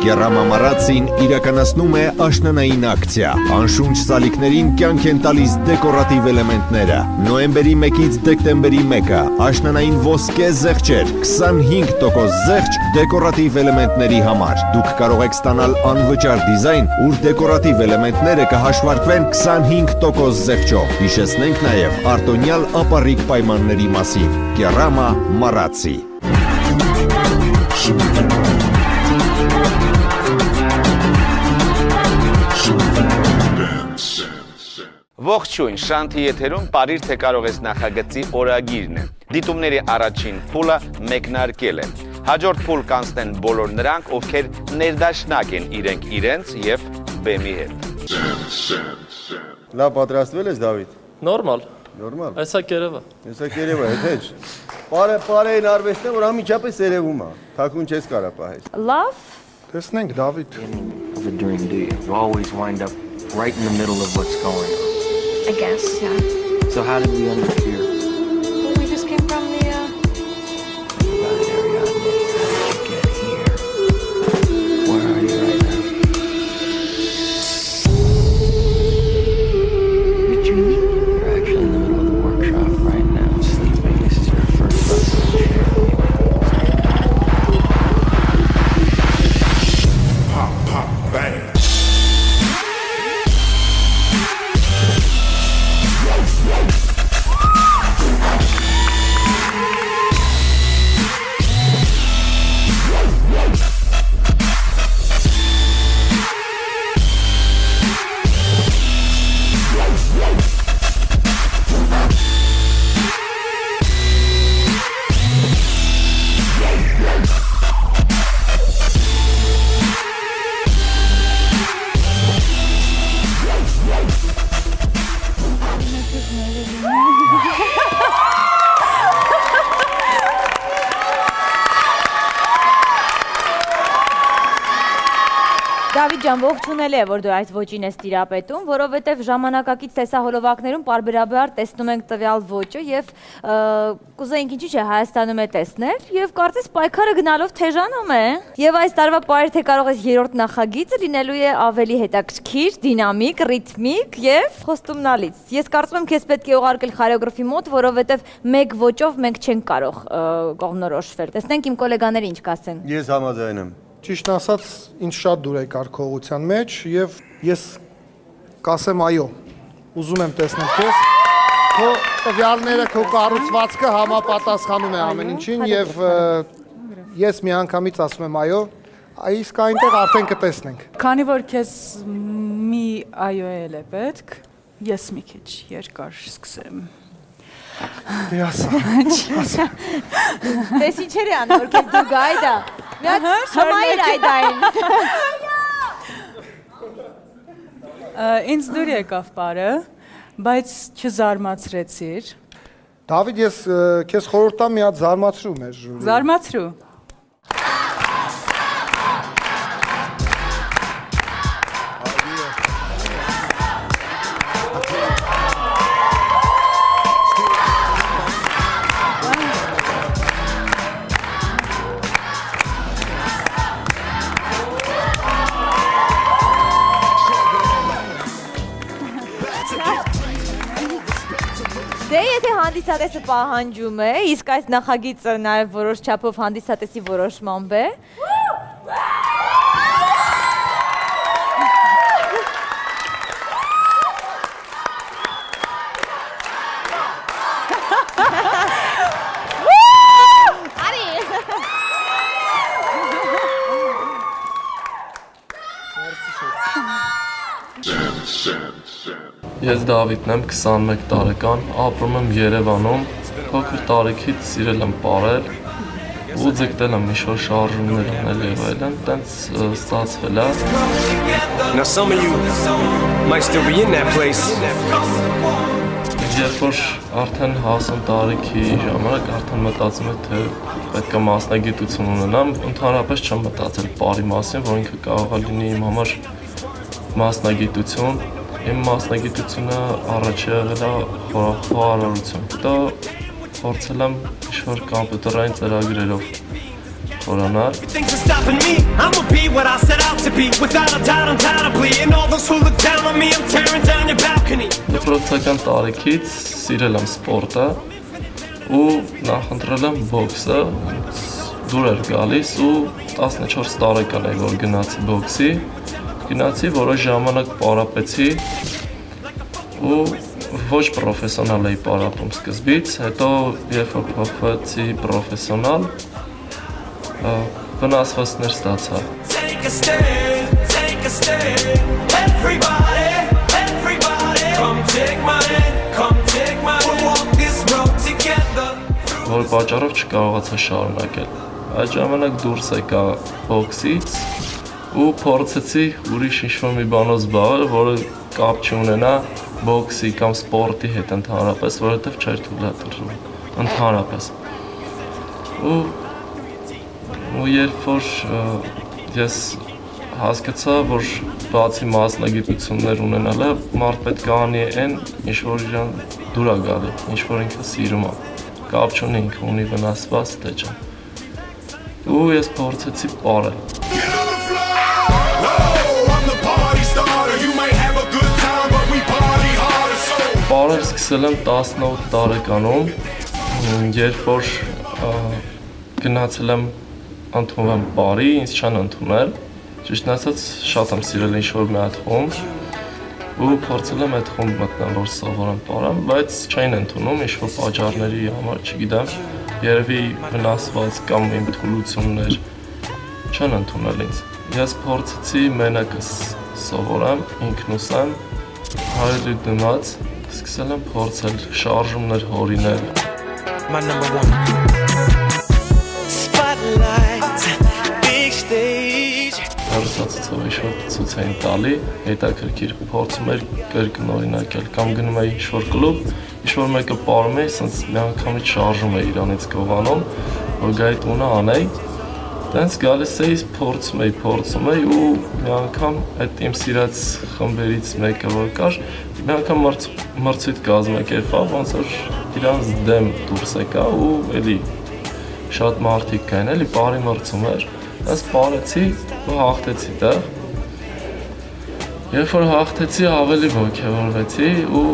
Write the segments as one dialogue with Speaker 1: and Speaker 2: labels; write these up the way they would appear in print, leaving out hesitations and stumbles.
Speaker 1: Կերամա Մարացին իրականացնում է աշնանային ակցիա։ Անշունչ սալիկներին կյանք են տալիս դեկորատիվ էլեմենտները։ Նոյեմբերի 1-ից դեկտեմբերի 1-ը աշնանային ոսկե զեղչեր, 25% զեղչ դեկորատիվ էլեմենտների համար։ Դուք կարող եք ստանալ անվճար դիզայն, ուր դեկորատիվ էլեմենտները կհաշվարկվեն 25% զեղչով։ Հիշեցնենք նաև արտոնյալ ապառիկ պայմանների մասին։ Կերամա Մարացի։
Speaker 2: Ողջույն, Շանթի եթերում Պարիր թե կարող ես նախագծի օրագիրն է։ Դիտումների առաջին փուլը մեկնարկել է։ Հաջորդ փուլ կանցնեն բոլոր նրանք, ովքեր ներդաշնակ են իրենք իրենց եւ բեմի հետ։
Speaker 3: Լավ պատրաստվել ես, Դավիթ։
Speaker 4: Նորմալ։
Speaker 3: Նորմալ։
Speaker 4: Այսա կերևա։
Speaker 3: Այսա կերևա, հետ։ Պարեին արվեստն է, որ ամիջապես երևում է։ Թաքուն չես կարա պահես։
Speaker 5: Love.
Speaker 3: Տեսնենք, Դավիթ։
Speaker 6: Of a dream, do you? You always wind up right in the middle of what's going on.
Speaker 5: I guess, yeah.
Speaker 6: So how did we end up here?
Speaker 5: We just came from the,
Speaker 6: About Ariadne. How'd you get here? Where are you right now? You're dreaming? You're actually in the middle of the workshop right now, sleeping. This is your first lesson.
Speaker 7: Pop, pop, bang.
Speaker 5: Դավիթ ջան, ողջունել է, որ դու այս ոճին ես տիրապետում, որովհետև ժամանակակից տեսահոլովակներում պարբերաբար տեսնում ենք տվյալ ոճը և կուզեինք ինչի՞ չէ Հայաստանում է տեսնել և կարծես պայքարը գնալով թեժանում է։ Եվ այս տարվա Պարիր թե կարող ես երրորդ նախագիծը լինելու է ավելի հետաքրքիր, դինամիկ, ռիթմիկ և խոստումնալից։ Ես կարծում եմ քեզ պետք է ուղարկել խորեոգրաֆի մոտ, որովհետև մեկ ոճով մենք չենք կարող կողմնորոշվել։ Տեսնենք իմ գոլեգաները ինչ կասեն։
Speaker 3: Ես համաձայն եմ։
Speaker 8: Ճիշտ ասած, ինձ շատ դուր եկար քո ուղղության մեջ եւ ես կասեմ այո, ուզում եմ տեսնել քեզ, քո տվյալները, քո կառուցվածքը համապատասխանում է ամեն ինչին եւ ես միանգամից ասում եմ այո, իսկ այնտեղ արդեն կտեսնենք։
Speaker 9: Քանի որ քեզ մի այո էլ է պետք, ես մի քիչ երկար սկսեմ։
Speaker 8: Դե ասա։
Speaker 5: Տես ինչեր է անում, որ քեզ դու գայդա։ Միած հմայր այդային։
Speaker 9: Ինձ դուր եկավ պարը, բայց չզարմացրեցիր։
Speaker 8: Դավիթ, ես քեզ խորհուրդ տամ մի հատ զարմացրու մեր ժյուրին։
Speaker 9: Զարմացրու։
Speaker 5: Դե եթե հանդիսատեսը պահանջում է, իսկ այս նախագիծը նաև որոշ չափով հանդիսատեսի որոշմամբ է։
Speaker 4: Ես Դավիթն եմ, 21 տարեկան, ապրում եմ Երևանում, փոքր տարիքից սիրել եմ պարել ու ձգտել եմ ինչ-որ շարժումներ անել եւ այլն, տենց ստացվել է։
Speaker 7: Now some of you might still be in that place.
Speaker 4: Երբ որ արդեն հասուն տարիքի ժամանակ արդեն մտածում եմ, թե պետք է մասնագիտություն ունենամ, ընդհանրապես չեմ մտածել պարի մասին, որ ինքը կարող է լինի իմ համար մասնագիտություն։ Իմ մասնագիտությունը առաջ եղել է խոհարարություն։ Դա փորձել եմ ինչ-որ կոմպյուտերային ծրագրերով խորանալ։
Speaker 7: be. Without a doubt, undoubtedly. And all those who look down on me, I'm tearing down your balcony.
Speaker 4: Դպրոցական տարիքից սիրել եմ սպորտը ու նախընտրել եմ բոքսը, դուր էր գալիս ու 14 տարեկան էի, որ գնացի բոքսի, որոշ ժամանակ պարապեցի ու ոչ պրոֆեսիոնալ էի պարապում սկզբից, հետո երբ որ փոխվեցի պրոֆեսիոնալ, վնասվածքներ ստացա։
Speaker 7: Take a stand, everybody, come take my hand, we'll walk this road together.
Speaker 4: Որ պատճառով չկարողացա շարունակել։ Այդ ժամանակ դուրս եկա բոքսից ու փորձեցի ուրիշ ինչ-որ մի բանով զբաղվել, որը կապ չունենա բոքսի կամ սպորտի հետ ընդհանրապես, որովհետև չէր թույլատրվում ընդհանրապես։ Ու երբ որ ես հասկացա, որ բացի մասնագիտություններ ունենալը, մարդ պետք է անի այն, ինչ որ իրան դուր է գալի, ինչ որ ինքը սիրում է, կապ չունի ինքը ունի վնասված թե չէ։ Ու ես փորձեցի պարել։ Պարել սկսել եմ 18 տարեկանում, երբ որ գնացել եմ ընդունվեմ պարի, ինձ չեն ընդունել, ճիշտն ասած շատ եմ սիրել ինչ-որ մի հատ խումբ ու փորձել եմ այդ խումբ մտնել, որ սովորեմ պարեմ, բայց չէին ընդունում, ինչ-որ պատճառների համար, չգիտեմ, երևի վնասված կամ իմ թուլություններ չեն ընդունել ինձ։ Ես փորձեցի մենակս սովորեմ, ինքնուս եմ, հայրի դիմաց, սկսել եմ փորձել շարժումներ հորինել։
Speaker 6: My number one. Spotlight, big stage.
Speaker 4: Հարուսացածով ինչ-որ ցույց էին տալի, հետաքրքիր փորձում էր կրկնօրինակել կամ գնում էի ինչ-որ կլուբ, ինչ-որ մեկը պարում էի, ասենց մի անգամից շարժում էի իրանից գովանում, որ գայի տունը անեի, տենց գալիս էի, փորձում էի ու մի անգամ այդ իմ սիրած խմբերից մեկը որ կար, մի անգամ մրցույթ կազմակերպավ, ոնց որ իրանց դեմ դուրս եկա ու էլի շատ մարդիկ կային, էլի պարի մրցում էր, ես պարեցի ու հաղթեցի տեղ, երբ որ հաղթեցի ավելի ոգևորվեցի ու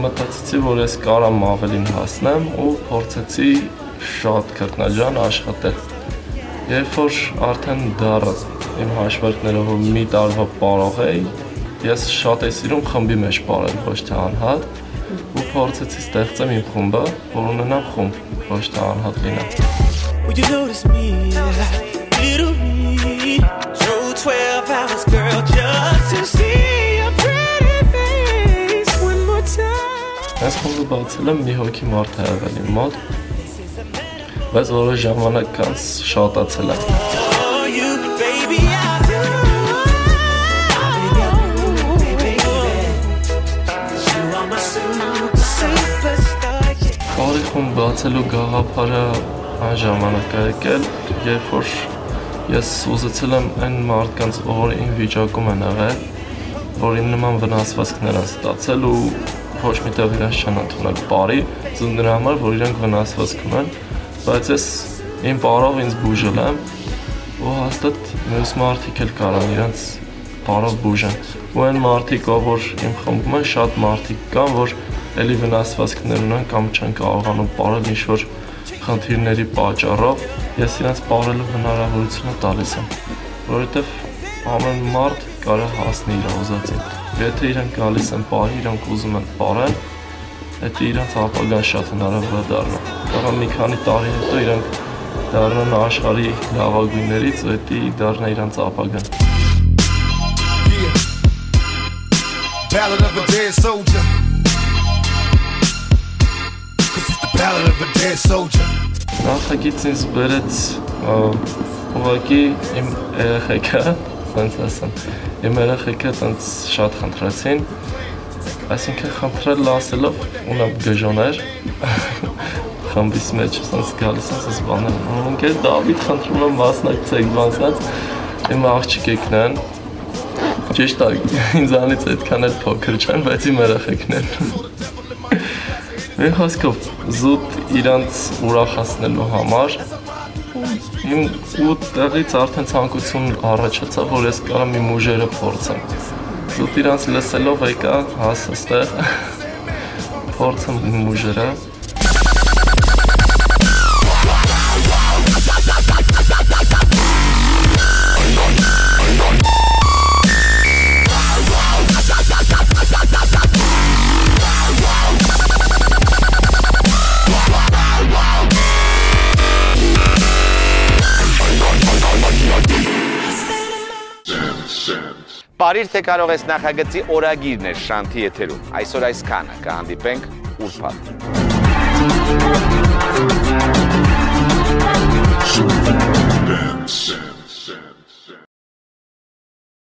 Speaker 4: մտածեցի, որ ես կարամ ավելին հասնեմ ու փորձեցի շատ քրտնաջան աշխատել, երբ որ արդեն դառը իմ հաշվարկներով որ մի տարվա պարող էի, ես շատ էի սիրում խմբի մեջ պարել, ոչ թե անհատ ու փորձեցի ստեղծեմ իմ խումբը, որ ունենամ խումբ, ոչ թե անհատ լինեմ։
Speaker 6: Would you notice me, little me? Drove 12 hours, girl, just to see your pretty face one more time.
Speaker 4: Ես խումբը բացել եմ մի հոգի մարդ է եղել իմ մոտ, բայց որոշ ժամանակ անց շատացել եմ։ Բարի խումբ բացելու գաղափարը այն ժամանակ է եկել, երբ որ ես ուզեցել եմ այն մարդկանց, որ իմ վիճակում են եղել, որ իմ նման վնասվածքներ են ստացել ու ոչ միտեղ իրենց չեն ընդունել բարի, դրա համար, որ իրենք վնասվածք ունեն, բայց ես իմ բարով ինձ բուժել եմ ու հաստատ մյուս մարդիկ էլ կարան իրենց բարով բուժեն ու այն մարդիկ, որ իմ խմբում են, շատ մարդիկ կան, որ էլի վնասվածքներ ունեն կամ չեն կարողանում պարել ինչ-որ խնդիրների պատճառով, ես իրենց պարելու հնարավորությունը տալիս եմ, որովհետև ամեն մարդ կարող հասնի իր ուզածին, եթե իրենք գալիս են պարի, իրենք ուզում են պարել, այդ իրենց ապագան շատ հնարավոր է դառնա, կարող մի քանի տարի հետո իրենք դառնան աշխարհի լավագույններից, ու դա դառնա իրենց ապագան։
Speaker 10: Ballad of a dead soldier. Ballad of a dead soldier.
Speaker 4: Նախագիծն ինձ բերեց ուղղակի իմ երեխեքը, ոնց ասեմ, իմ երեխեքը տենց շատ խնդրեցին, այսինքն խնդրել ասելով ունեմ գժոներ, խմբիս մեջ ոնց գալիս ասես բաներ, ընկեր Դավիթ խնդրում եմ մասնակցեք բանցած, իմ աղջիկներն են, ճիշտ է, ինձանից այդքան էլ փոքր չեն, բայց իմ երեխեքն են։ Մի խոսքով զուտ իրանց ուրախացնելու համար ու տեղից արդեն ցանկություն առաջացավ, որ ես կարամ իմ ուժերը փորձեմ։ Զուտ իրանց լսելով եկա հասստեղ փորձեմ իմ ուժերը։
Speaker 2: Պարիր թե կարող ես նախագծի օրագիրն էր Շանթի եթերում։ Այսօր այսքանը, կհանդիպենք ուրբաթ։